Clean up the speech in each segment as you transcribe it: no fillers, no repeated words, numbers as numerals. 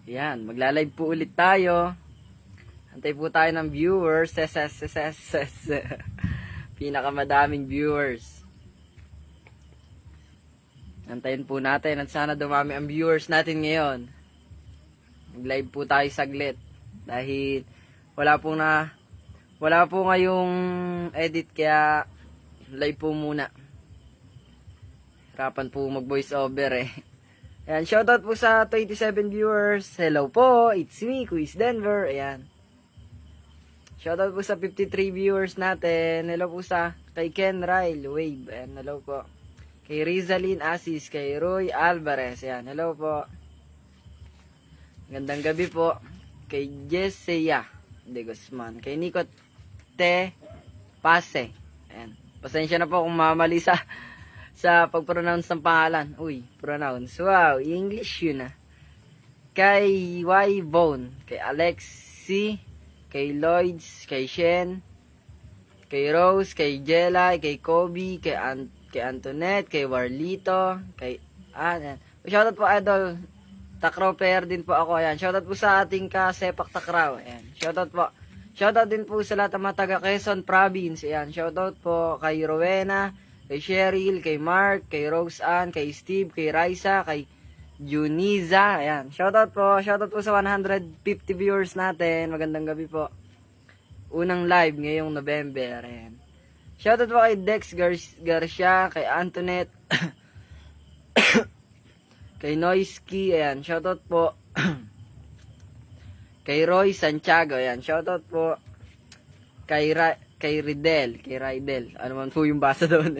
Yan, magla-live po ulit tayo. Antay po tayo ng viewers. Pinakamadaming viewers. Antayin po natin at sana dumami ang viewers natin ngayon. Mag-live po tayo saglit. Dahil wala po ngayong edit kaya live po muna. Hirapan po mag voice over eh. Ayan, shoutout po sa 27 viewers. Hello po, it's me, Quiz Denver. Ayan. Shoutout po sa 53 viewers natin. Hello po sa kay Ken Ryle Wave. Ayan, hello po. Kay Rizalyn Asis, kay Roy Alvarez. Ayan, hello po. Gandang gabi po. Kay Jesseya de Guzman. Kay Nico Te Pase. Ayan. Pasensya na po kung mamali sa pag-pronounce ng pangalan. Uy, pronounce. Wow, English yun ah. Kay Y Bone, kay Alexi, kay Lloyds, kay Shen, kay Rose, kay Jella, kay Kobe, kay Antoinette, kay Warlito, kay ayan. Shoutout po idol. Takraw player din po ako. Ayan. Shoutout po sa ating kasepak takraw. Ayan. Shoutout po. Shoutout din po sa lahat ng mga taga Quezon Province. Ayan. Shoutout po kay Rowena, kay Cheryl, kay Mark, kay Rose Ann, kay Steve, kay Raisa, kay Juniza. Ayan. Shoutout po. Shoutout po sa 150 viewers natin. Magandang gabi po. Unang live ngayong November. Ayan. Shoutout po kay Dex Garcia, kay Antoinette, kay Noisky. Ayan. Shoutout po. Kay Roy Santiago. Ayan. Shoutout po. Kay Ridel. Ano man po yung basa doon.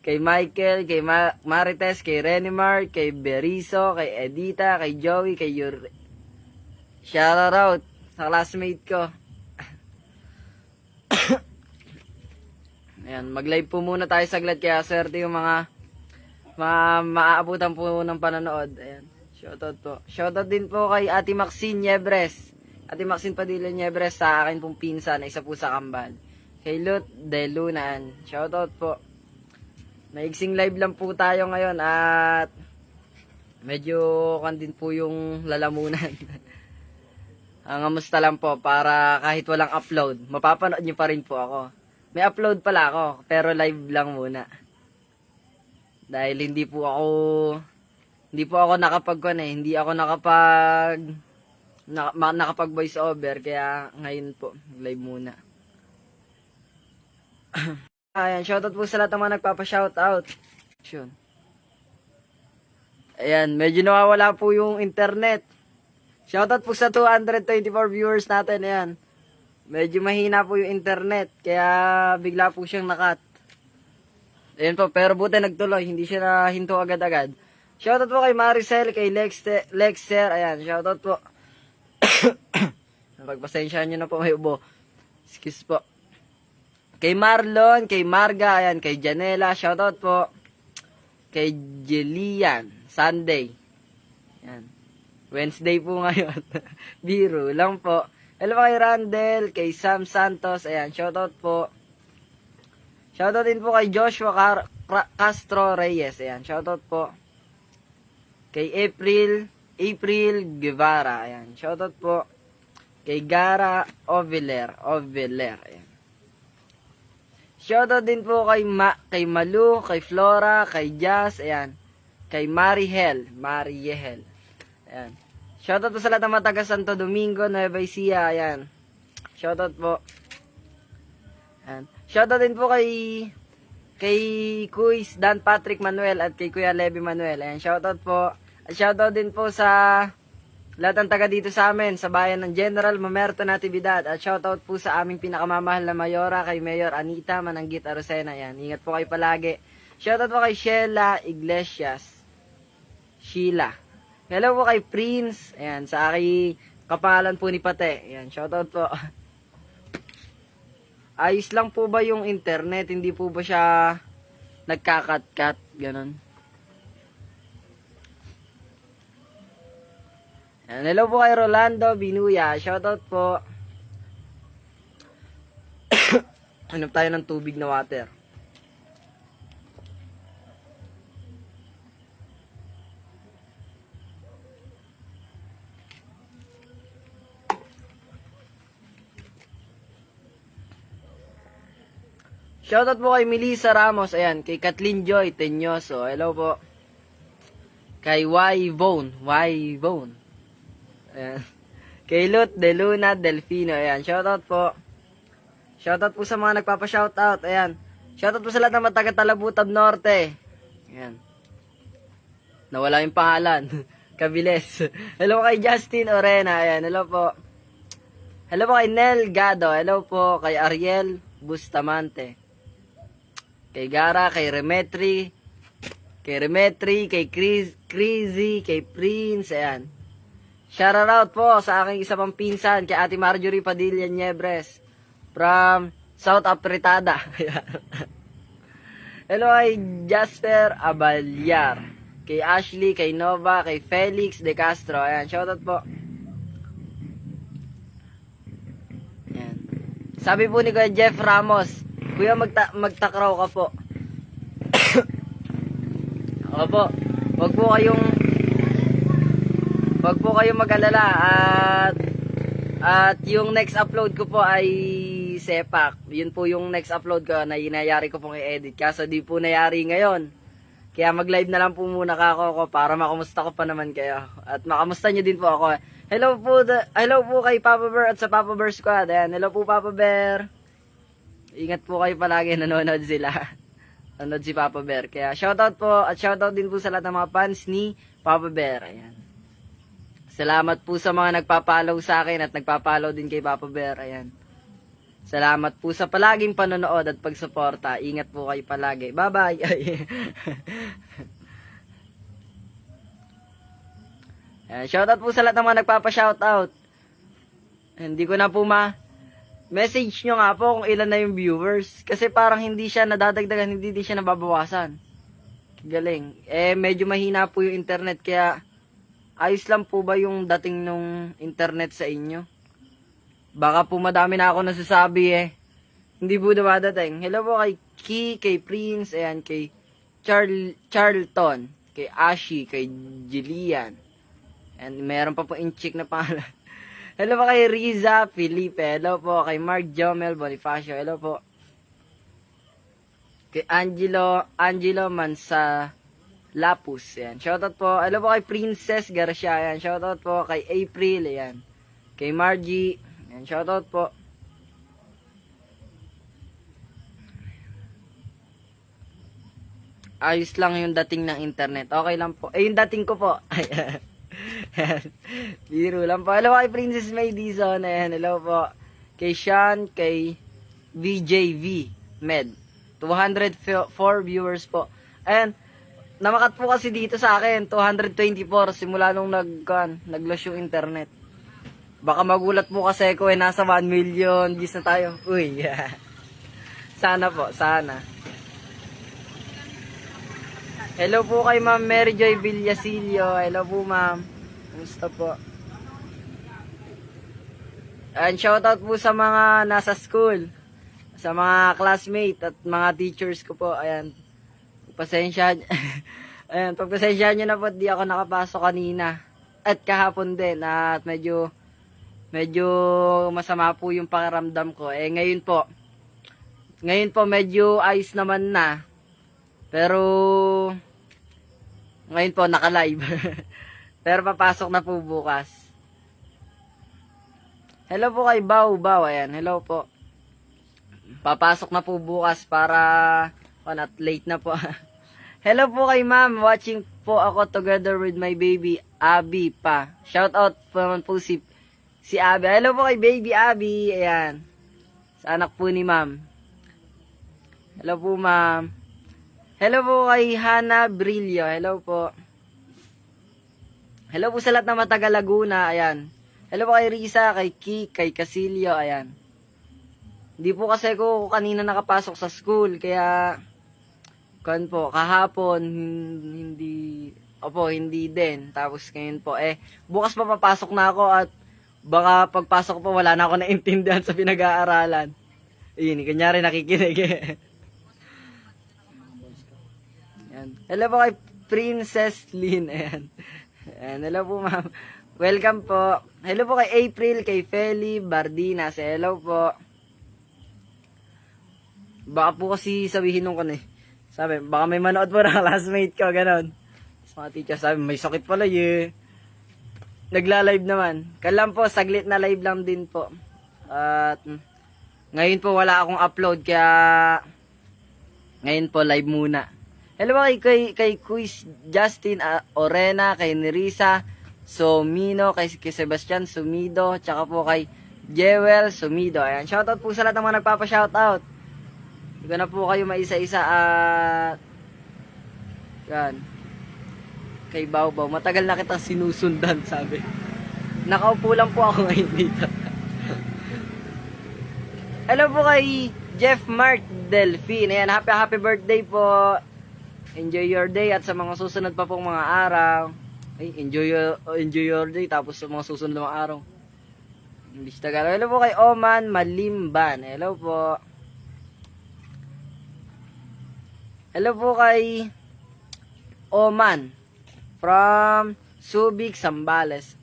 Kay Michael, kay Marites, kay Renimar, kay Berizo, kay Edita, kay Joey, kay shoutout sa classmate ko. Ayan, mag-live po muna tayo saglit kaya swerte yung mga maaabutan po ng panonood. Ayan, shoutout po. Shoutout din po kay Ate Maxine Niebres. Ate Maxine Padilla Niebres, sa akin pong pinsan na isa po sa kambal. Kay Lut De Lunan, shoutout po. Maigsing live lang po tayo ngayon at medyo din po yung lalamunan. Ang amusta lang po para kahit walang upload, mapapanood nyo pa rin po ako. May upload pala ako, pero live lang muna. Dahil hindi po ako hindi ako nakapag voice over, kaya ngayon po, live muna. Ayan, shoutout po sa lahat ng mga nagpapa-shoutout. Ayan, medyo nawawala po yung internet. Shoutout po sa 224 viewers natin, ayan. Medyo mahina po yung internet, kaya bigla po siyang nakat. Ayan po, pero buti nagtuloy, hindi siya nahinto agad-agad. Shoutout po kay Maricel, kay Lexter, ayan, shoutout po. Pagpasensyahan nyo na po, may ubo. Excuse po. Kay Marlon, kay Marga, ayan, kay Janela, shoutout po. Kay Jillian, Sunday. Ayan. Wednesday po ngayon. Biro lang po. Hello kay Randel, kay Sam Santos, ayan, shoutout po. Shoutout din po kay Joshua Castro Reyes, ayan, shoutout po. Kay April Guevara, ayan, shoutout po. Kay Gara Oviler, ayan. Shoutout din po kay Malu, kay Flora, kay Jazz, ayan. Kay Mariel, ayan. Shoutout po sa lahat ng mga taga Santo Domingo, Nueva Ecija, ayan. Shoutout po. Ayan. Shoutout din po kay Kuis Dan Patrick Manuel at kay Kuya Levi Manuel. Ayan, shoutout po. At shoutout din po sa lahat ng taga dito sa amin, sa bayan ng General Mamerto Natividad. At shoutout po sa aming pinakamamahal na mayora, kay Mayor Anita Mananggit Arocena. Ayan, ingat po kayo palagi. Shoutout po kay Sheila Iglesias. Sheila. Hello po kay Prince. Ayan, sa aking kapalan po ni Pate. Ayan, shoutout po. Ayos lang po ba yung internet? Hindi po ba siya nagkakat-kat? Ganon. Ayan, hello po kay Rolando Binuya. Shoutout po. Hanap tayo ng tubig na water. Shoutout po kay Melissa Ramos. Ayan. Kay Kathleen Joy Tenyoso. Hello po. Kay Y Bone. Ayan. Kay Lut De Luna Delfino. Ayan. Shoutout po. Shoutout po sa mga nagpapa-shoutout. Ayan. Shoutout po sa lahat ng mga taga-Talabutab Norte. Ayan. Nawala yung pangalan. Kabiles. Hello kay Justin Orena. Ayan. Hello po. Hello po kay Nel Gado. Hello po kay Ariel Bustamante. Kay Gara, kay Remetri, kay Crazy, kay Prince, ayan. Shoutout po sa aking isa pang pinsan, kay Ate Marjorie Padilla Niebres, from South Apretada. Hello kay Jasper Abalyar, kay Ashley, kay Nova, kay Felix De Castro, ayan, shoutout po. Ayan. Sabi po ni Kuya Jeff Ramos, Kuya, magtakraw ka po. Opo. Wag po kayong mag-alala at yung next upload ko po ay sepak. Yun po yung next upload ko na inayari ko pong i-edit. Kaso di po nayari ngayon. Kaya mag-live na lang po muna ako para makamusta ko pa naman kayo. At makamusta nyo din po ako. Hello po kay Papa Bear at sa Papa Bear Squad. Ayan, hello po Papa Bear. Ingat po kayo palagi, nanonood sila. Nanonood si Papa Bear. Kaya shoutout po at shoutout din po sa lahat ng mga fans ni Papa Bear. Ayan. Salamat po sa mga nagpa-follow sa akin at nagpa-follow din kay Papa Bear. Ayan. Salamat po sa palaging panonood at pagsuporta. Ingat po kayo palagi. Bye-bye. Ayan. Shoutout po sa lahat ng mga nagpapa-shoutout. Hindi ko na po message nyo nga po kung ilan na yung viewers. Kasi parang hindi siya nadadagdagan, hindi din siya nababawasan. Galing. Medyo mahina po yung internet. Kaya, ayos lang po ba yung dating nung internet sa inyo? Baka po madami na ako nasasabi Hindi po dumadating. Hello po kay kay Prince, ayan, kay Charlton, kay Ashi, kay Jillian. And meron pa po inchik na pangalan. Hello po kay Riza Felipe. Hello po kay Mark Jomel Bonifacio. Hello po. Kay Angelo Mansa Lapus. Ayan. Shoutout po. Hello po kay Princess Garcia. Ayan. Shoutout po kay April. Ayan. Kay Margie. Ayan. Shoutout po. Ayos lang yung dating ng internet. Okay lang po. Yung dating ko po. Ayan. Biro lang po. Hello kay Princess May Dizon. Ayan, hello po. Kay Sean, kay VJV Med. 204 viewers po. Ayan, namakat po kasi dito sa akin. 224 simula nung nag-loss yung internet. Baka magulat po kasi ko nasa 1 million views na tayo. Uy, sana po, sana. Hello po kay Ma'am Mary Joy Villasilio. Hello po ma'am. Kumusta po? And shoutout po sa mga nasa school. Sa mga classmate at mga teachers ko po. Ayan. Pasensya. Ayan, pagpasensyahan nyo na po, di ako nakapasok kanina. At kahapon din. At medyo masama po yung pakiramdam ko. Ngayon po medyo ayos naman na. Pero ngayon po naka-live. Pero papasok na po bukas. Hello po kay Bao. Ayan, hello po. Papasok na po bukas para at late na po. Hello po kay ma'am. Watching po ako together with my baby Abby pa. Shout out po naman po si Abby. Hello po kay baby Abby. Ayan. Sa anak po ni ma'am. Hello po ma'am. Hello po kay Hana Brillo. Hello po. Hello po sa lahat ng mataga Laguna. Ayan. Hello po kay Risa, kay Ki, kay Casilio. Ayan. Hindi po kasi ko kanina nakapasok sa school. Kaya, kahapon, hindi din. Tapos ngayon po, bukas pa papasok na ako at baka pagpasok po wala na ako naintindihan sa pinag-aaralan. Ayun, kunyari nakikinig Ayan. Hello po kay Princess Lynn. Ayan. Ayan. Hello po ma'am. Welcome po. Hello po kay April, kay Feli Bardinas. Hello po. Baka po kasi sabihin nung kan eh. Sabi, baka may manood po ng classmate ko, ganon. Sa mga teacher, sabi, may sakit pala eh. Nagla-live naman. Kalam po, saglit na live lang din po. At ngayon po wala akong upload, kaya ngayon po live muna. Hello kay Quiz Justin Orena, kay Nerissa Somino, kay Sebastian Sumido, tsaka po kay Jewel Sumido. Ayan, shoutout po sa lahat ng mga nagpapa-shoutout. Hindi ko na po kayo maisa-isa at yan. Kay Bawbaw, matagal na kitang sinusundan, sabi. Nakaupo lang po ako ngayon dito. Hello po kay Jeff Mark Delphine. Ayan, happy birthday po. Enjoy your day at sa mga susunod pa pong mga araw. Ay, enjoy your day tapos sa mga susunod na mga araw. English Tagalog. Hello po kay Oman Malimban. Hello po. Hello po kay Oman from Subic, Zambales.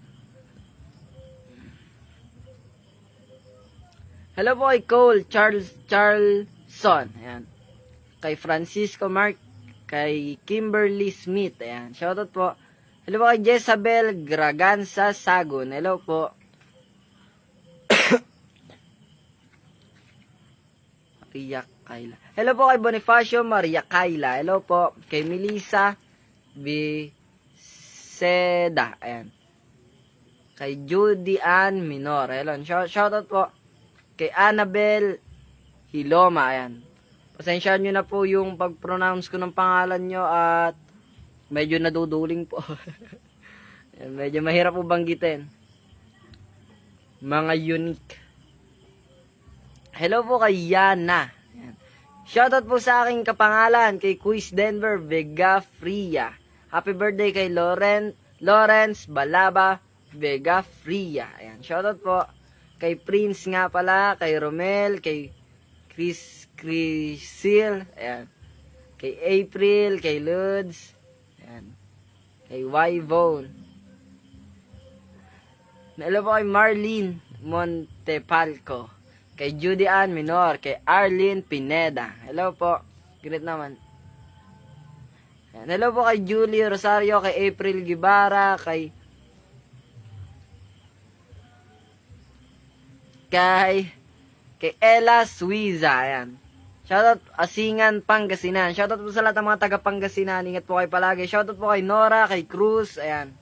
Hello po kay Cole Charlson. Ayan. Kay Francisco Mark, kay Kimberly Smith. Ayan. Shoutout po. Hello po kay Jezabel Graganza Sagun. Hello po. Maria Kayla. Hello po kay Bonifacio Maria Kayla. Hello po kay Melissa Seda. Ayan. Kay Judy Ann Minor. Hello. Shoutout po kay Annabel Hiloma. Ayan. Pasensyahan nyo na po yung pag-pronounce ko ng pangalan nyo at medyo naduduling po. Ayan, medyo mahirap po banggitin. Mga unique. Hello po kay Yana. Ayan. Shoutout po sa aking kapangalan kay Quiz Denver Vega Fria. Happy birthday kay Lawrence Balaba Vega Fria. Ayan. Shoutout po kay Prince nga pala, kay Romel, kay Chrisil, ayan. Kay April, kay Ludes, ayan. Kay Yvonne. Hello po kay Marlene Montepalco. Kay Judy Ann Minor, kay Arlene Pineda. Hello po. Great naman. Ayan. Hello po kay Julie Rosario, kay April Gibara, kay Ella Suiza. Ayan. Shoutout Asingan, Pangasinan. Shoutout po sa lahat ng mga taga Pangasinan. Ingat po kayo palagi. Shoutout po kay Nora, kay Cruz. Ayan.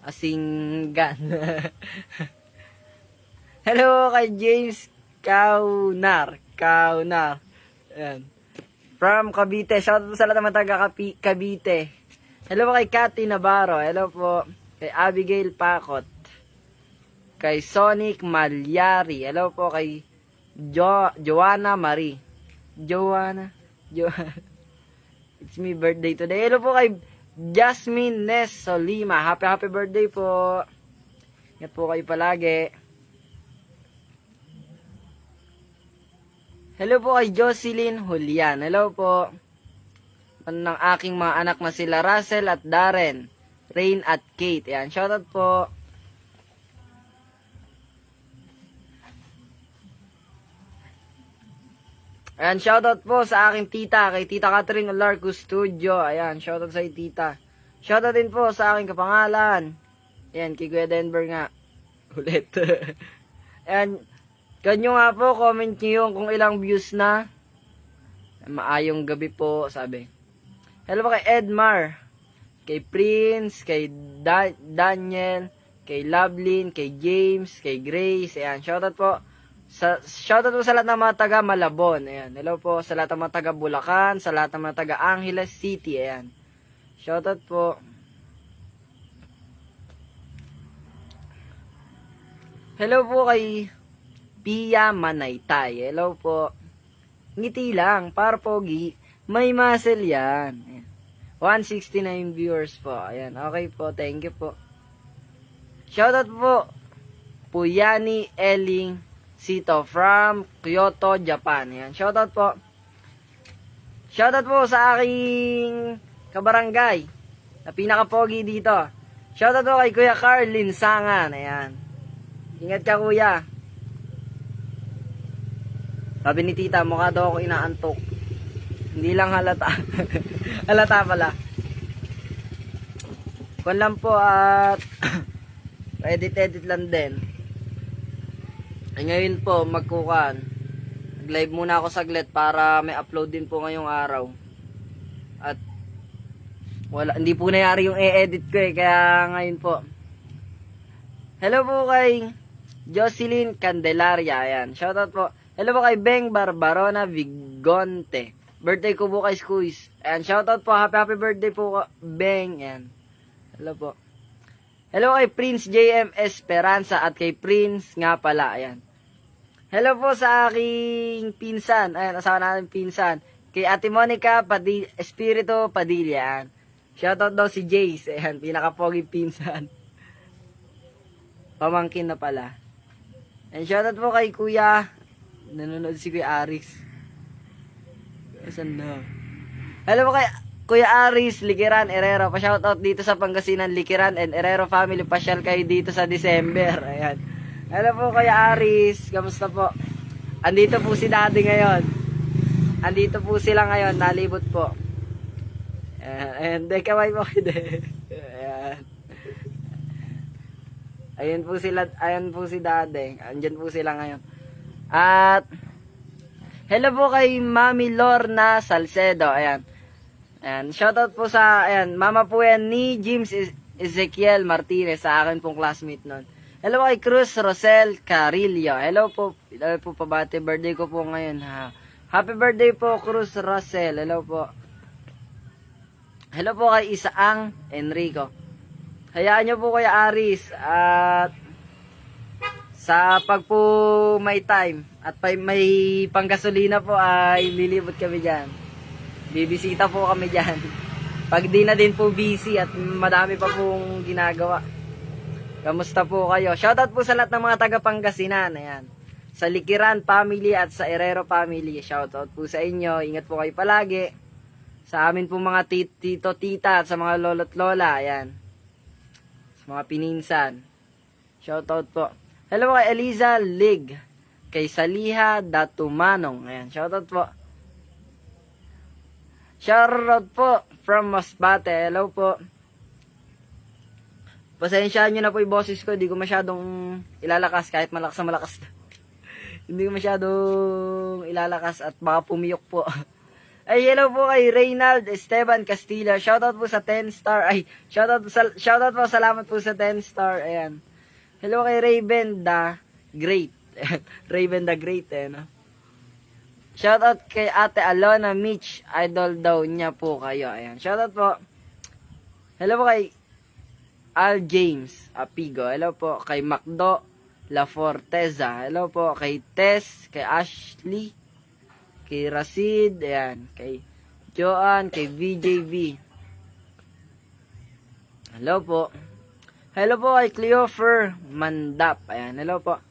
Asingan. Hello kay James Kaunar. Ayan. From Cavite. Shoutout po sa lahat ng mga taga Cavite. Hello po kay Cathy Navarro. Hello po kay Abigail Pakot. Kay Sonic Malyari. Hello po kay Joanna Marie. It's me birthday today. Hello po kay Jasmine Nes Solima. Happy birthday po. Ingat po kayo palagi. Hello po kay Jocelyn Julian. Hello po. Ng aking mga anak na sila Russell at Darren, Rain at Kate. Ayan, shoutout po. Ayan, shoutout po sa aking tita, kay Tita Catherine Olarco Studio. Ayan, shoutout sa tita. Shoutout din po sa aking kapangalan. Ayan, kay Kuya Denver nga. Ulit. Ayan, kanyo nga po, comment nyo yung kung ilang views na. Maayong gabi po, sabi. Hello po kay Edmar, kay Prince, kay Daniel, kay Lovelyn, kay James, kay Grace. Ayan, shoutout po. Shoutout po sa lahat ng mga taga Malabon. Ayan. Hello po sa lahat ng mga taga Bulacan, sa lahat ng mga taga Angeles City. Ayan. Shoutout po. Hello po kay Pia Manaytay. Hello po. Ngiti lang, para pogi. May muscle yan. Ayan. 169 viewers po. Ayan. Okay po. Thank you po. Shoutout po. Puyani Eling Sito from Kyoto, Japan. Ayan. Shoutout po. Shoutout po sa aking kabarangay na pinaka-pogi dito. Shoutout po kay Kuya Carlin Sangan. Ayan. Ingat ka, kuya. Sabi ni tita, mukha daw ako inaantok. Hindi lang halata. Halata pala. Kung lang po at edit lang din. Ay ngayon po magkukan. Nag-live muna ako saglit para may upload din po ngayong araw. At hindi po nangyari yung e-edit ko kaya ngayon po. Hello po kay Jocelyn Candelaria, ayan. Shoutout po. Hello po kay Beng Barbarona Vigonte. Birthday ko po kay Squeeze. Ayan, shoutout po. Happy birthday po Beng. Ayan. Hello po. Hello kay Prince JM Esperanza at kay Prince nga pala. Ayan. Hello po sa aking pinsan. Ayan, asawa natin pinsan. Kay Ate Monica Espiritu Padilla. Ayan. Shoutout daw si Jace. Ayan, pinaka-pogi pinsan. Pamangkin na pala. And shoutout po kay Kuya. Nanonood si Kuya Aris. Asan na? Hello po kay Kuya Aris, Likiran, Herrero. Pa-shoutout dito sa Pangasinan, Likiran and Herrero family. Pasyal kayo dito sa December. Ayan. Hello po Kuya Aris. Kamusta po? Andito po si Daddy ngayon. Andito po sila ngayon. Nalibot po. Ayan. Ayan. Kaway po. Ayan. Ayun po sila. Ayan po si Daddy. Andyan po sila ngayon. At hello po kay Mami Lorna Salcedo. Ayan. Ayan, shoutout po sa, ayan, mama po yan ni James Ezekiel Martinez, sa akin pong classmate nun. Hello kay Cruz Rosel Carillo. Hello po pabati, birthday ko po ngayon ha. Happy birthday po Cruz Rosel. Hello po. Hello po kay Isaang Enrico. Hayaan nyo po Kuya Aris at sa pag po may time at may panggasolina po ay lilibot kami dyan. Bibisita po kami dyan. Pag di na din po busy at madami pa pong ginagawa. Kamusta po kayo? Shoutout po sa lahat ng mga taga Pangasinan. Ayan. Sa Likiran family at sa Herrero family. Shoutout po sa inyo. Ingat po kayo palagi. Sa amin po mga tito, tita at sa mga lolo't lola. Ayan. Sa mga pininsan. Shoutout po. Hello kay Eliza Lig. Kay Saliha Datumanong. Ayan. Shoutout po. Shoutout po from Masbate. Hello po. Pasensyahan nyo na po yung boses ko. Hindi ko masyadong ilalakas kahit malakas na malakas. Hindi ko masyadong ilalakas at baka pumiyok po. Ay, hello po kay Reynald Esteban Castillo. Shoutout po sa 10 star. Ay, shoutout po. Salamat po sa 10 star. Ayan. Hello kay Raven the Great. Raven the Great, no? Shoutout kay Ate Alona Mitch. Idol daw niya po kayo. Ayan. Shoutout po. Hello po kay Al James Apigo. Hello po kay Macdo La Forteza. Hello po kay Tess. Kay Ashley. Kay Rasid. Ayan. Kay Joan. Kay VJV. Hello po. Hello po kay Cleofer Mandap. Ayan. Hello po.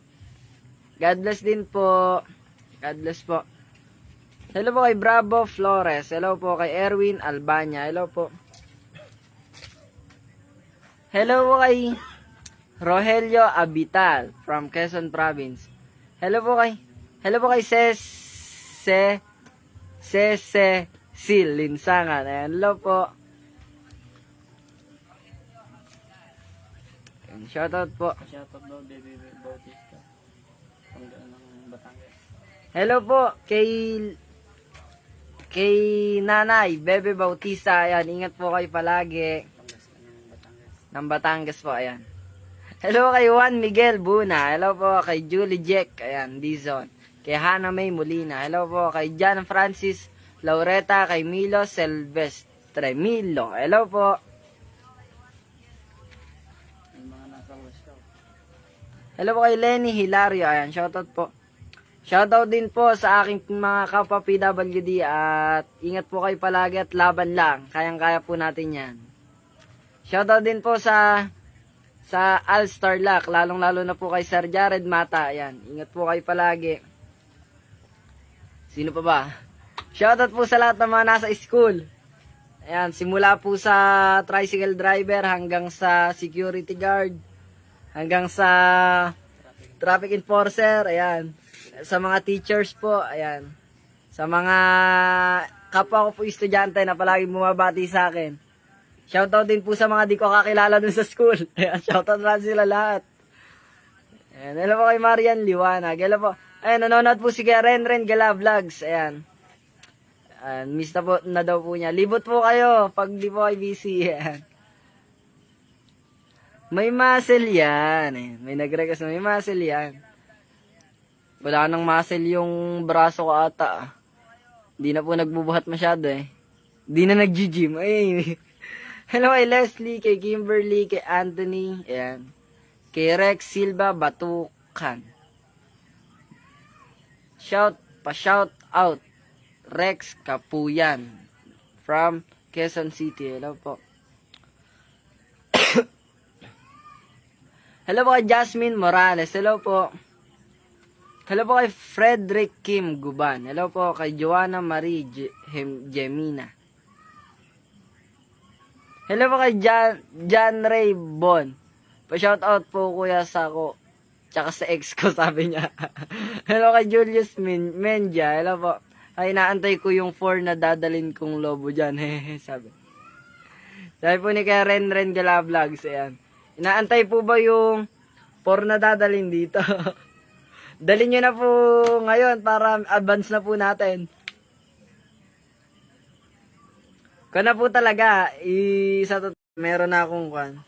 God bless din po. God bless po. Hello po kay Bravo Flores. Hello po kay Erwin Albania. Hello po. Hello po kay Rogelio Abital from Quezon Province. Hello po kay Sil Linsangan. Hello po. Shoutout po. Shoutout daw Baby Bautista. Panggaan ng Batangas. Hello po kay Nanay Bebe Bautista. Ayan, ingat po kayo palagi. Ng Batangas po, ayan. Hello kay Juan Miguel Buna. Hello po kay Julie Jack. Ayan, Dizon. Kay Hannah May Molina. Hello po kay John Francis Laureta. Kay Milo Silvestre Milo. Hello po. Hello po kay Lenny Hilario. Ayan, shoutout po. Shoutout din po sa aking mga kapwa PWD at ingat po kayo palagi at laban lang. Kayang-kaya po natin yan. Shoutout din po sa All Star Luck, lalong-lalo na po kay Sir Jared Mata. Ayan, ingat po kayo palagi. Sino pa ba? Shoutout po sa lahat ng mga nasa school. Ayan, simula po sa tricycle driver hanggang sa security guard, hanggang sa traffic enforcer. Ayan. Sa mga teachers po, ayan. Sa mga kapwa ko po estudyante na palagi bumabati sa akin. Shoutout din po sa mga di ko kakilala dun sa school. Ayan, shoutout lang sila lahat. Ayan, hello po kay Marian Liwanag. Hello po. Ayan, nanonood po si Kuya Renren Gala Vlogs. Ayan. Ayan, miss na po na daw po niya. Libot po kayo pag di po kayo busy. Ayan. May muscle yan. Ayan, may nag-request na may muscle yan. Wala nang muscle yung braso ko ata. Hindi na po nagbubuhat masyado eh. Hindi na nag-gym. Ay. Hello kay Leslie, kay Kimberly, kay Anthony. Ayan. Kay Rex Silva Batukan. Pa-shout out. Rex Kapuyan. From Quezon City. Hello po. Hello po kay Jasmine Morales. Hello po. Hello po kay Frederick Kim Guban. Hello po kay Joanna Marie Gemina. Hello po kay John Ray Bon. Pa-shoutout po kuya sa ko. Tsaka sa ex ko sabi niya. Hello kay Julius Menja. Hello po. Ay inaantay ko yung 4 na dadalin kong lobo dyan. Hehe sabi. Sabi po ni kay Renren Gala Vlogs. Ayan. Inaantay po ba yung 4 na dadalin dito? Dalhin nyo na po ngayon para advance na po natin. Kana po talaga, meron na akong kwan.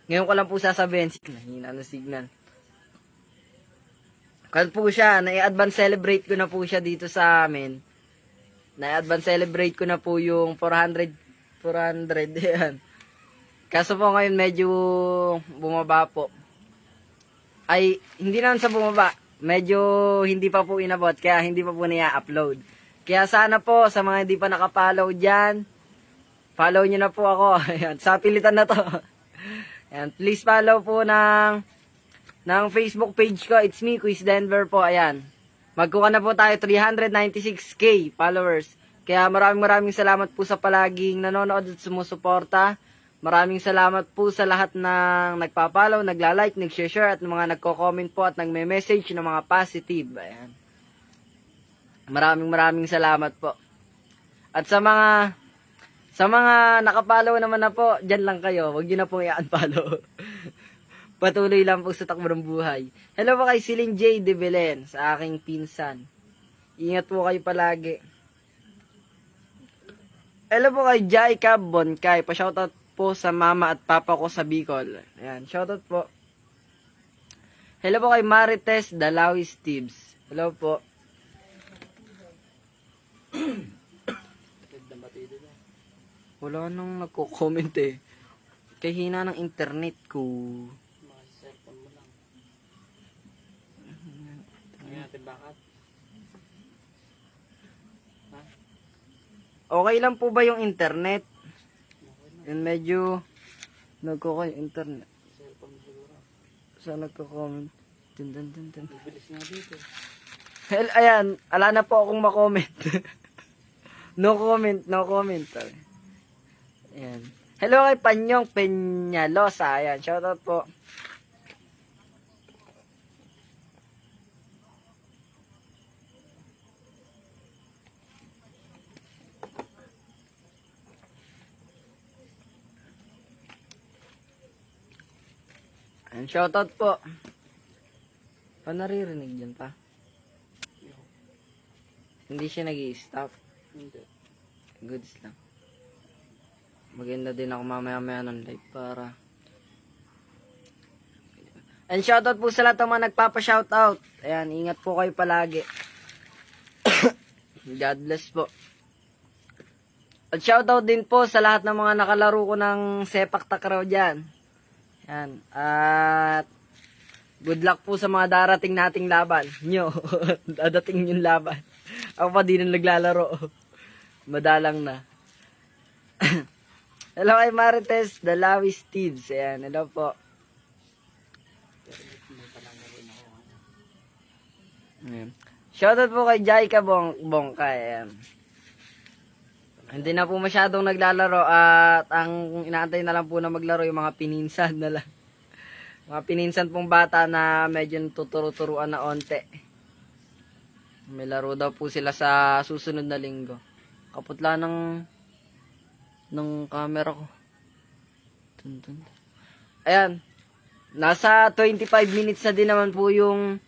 Ngayon ko lang po sasabihin, hina ng signal. Kan po siya, na-advance celebrate ko na po siya dito sa amin. Na-advance celebrate ko na po yung 400, yan. Kaso po ngayon medyo bumaba po. Ay, hindi naman sa bumaba. Medyo hindi pa po inabot, kaya hindi pa po niya-upload. Kaya sana po, sa mga hindi pa nakapollow dyan, follow nyo na po ako. Ayan, sa pilitan na to. Ayan, please follow po ng Facebook page ko. It's me, Quiz Denver po. Ayan. Magkuha na po tayo 396k followers. Kaya maraming salamat po sa palaging nanonood at sumusuporta. Maraming salamat po sa lahat ng nagpa-follow, nagla-like, nag-share at mga nagko-comment po at nagme-message ng mga positive. Ayan. Maraming salamat po. At sa mga nakapollow naman na po, dyan lang kayo. Huwag nyo na pong i-unfollow. Patuloy lang po sa takbo ng buhay. Hello po kay Celine J. De Belen, sa aking pinsan. Ingat po kayo palagi. Hello po kay Jaika Bonkay. Pa-shoutout po sa mama at papa ko sa Bicol. Ayan, shoutout po. Hello po kay Marites Dalawis Tibbs. Hello po. Wala nang nagko-comment eh. Kaya hina ng internet ko. Mga cellphone mo lang. Ngayon natin bakat. Ha? Okay lang po ba yung internet? And medyo nagko-comment internet. Cellphone mo siguro. Saan nagko-comment? Dun. Bibilis nga dito. Hell, ayan, ala na po akong makomment. No comment. Ayan. Hello kay Panyong Peñalosa. Ayan, shoutout po. Ayan, shoutout po. Naririnig dyan pa? Hindi siya nag-i-stop. Hindi. Goods lang. Maganda din ako mamaya-maya ng live para. And shoutout po sa lahat ng mga nagpapa-shoutout. Ayan, ingat po kayo palagi. God bless po. At shoutout din po sa lahat ng mga nakalaro ko ng sepak takraw dyan. Ayan. At good luck po sa mga darating nating laban. Nyo. Dadating yung laban. Ako pa di na naglalaro. Madalang na. Hello kay Marites Dalawis Tibbs. Ayan, hello po. Ayan. Shoutout po kay Jaika Bongkay. Ayan. Hindi na po masyadong naglalaro at ang inaantay na lang po na maglaro yung mga pininsan na lang. Mga pininsan pong bata na medyo tuturo-turuan na onte. May laro daw po sila sa susunod na linggo. Kaputla ng camera ko. Tun, tun. Ayan. Nasa 25 minutes na din naman po yung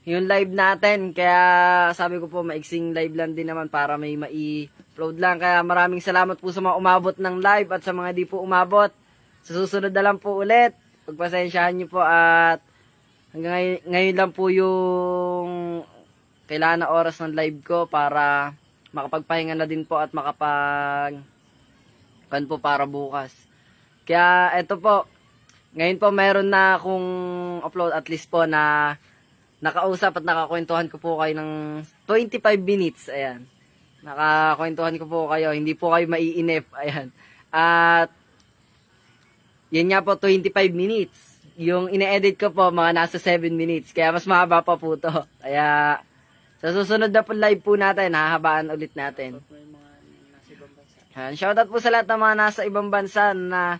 live natin. Kaya sabi ko po maiksing live lang din naman para may mai-upload lang. Kaya maraming salamat po sa mga umabot ng live at sa mga di po umabot. Sa susunod na lang po ulit. Pagpasensyahan nyo po at hanggang ngayon lang po yung kailangan na oras ng live ko para makapagpahinga na din po at kan po para bukas. Kaya eto po, ngayon po meron na akong upload at least po na nakausap at nakakwentuhan ko po kayo ng 25 minutes. Ayan. Nakakwentuhan ko po kayo, hindi po kayo maiinip. Ayan. At yan nga po 25 minutes. Yung ine-edit ko po mga nasa 7 minutes. Kaya mas mahaba pa po to. Kaya sa susunod na po live po natin, hahabaan ulit natin. May mga nasa ibang bansa. Yan. Shoutout po sa lahat ng mga nasa ibang bansa na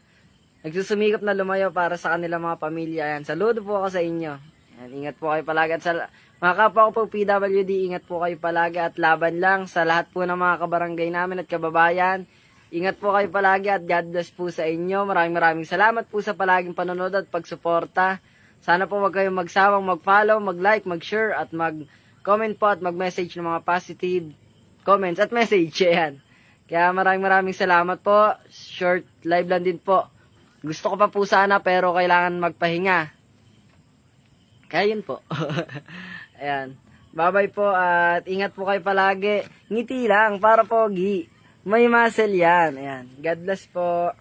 nagsusumikap na lumayo para sa kanilang mga pamilya. Yan. Saludo po ako sa inyo. Yan. Ingat po kayo palagi. At sa mga kapwa ko po PWD, ingat po kayo palagi at laban lang sa lahat po ng mga kabarangay namin at kababayan. Ingat po kayo palagi at God bless po sa inyo. Maraming salamat po sa palaging panonood at pagsuporta. Sana po wag kayong magsawang mag-follow, mag-like, mag-share at mag-comment po at mag-message ng mga positive comments at message. Ayan. Kaya maraming salamat po. Short live lang din po. Gusto ko pa po sana pero kailangan magpahinga. Kaya yun po. Ayan. Bye-bye po at ingat po kayo palagi. Ngiti lang para pogi. May muscle yan. Ayan. God bless po.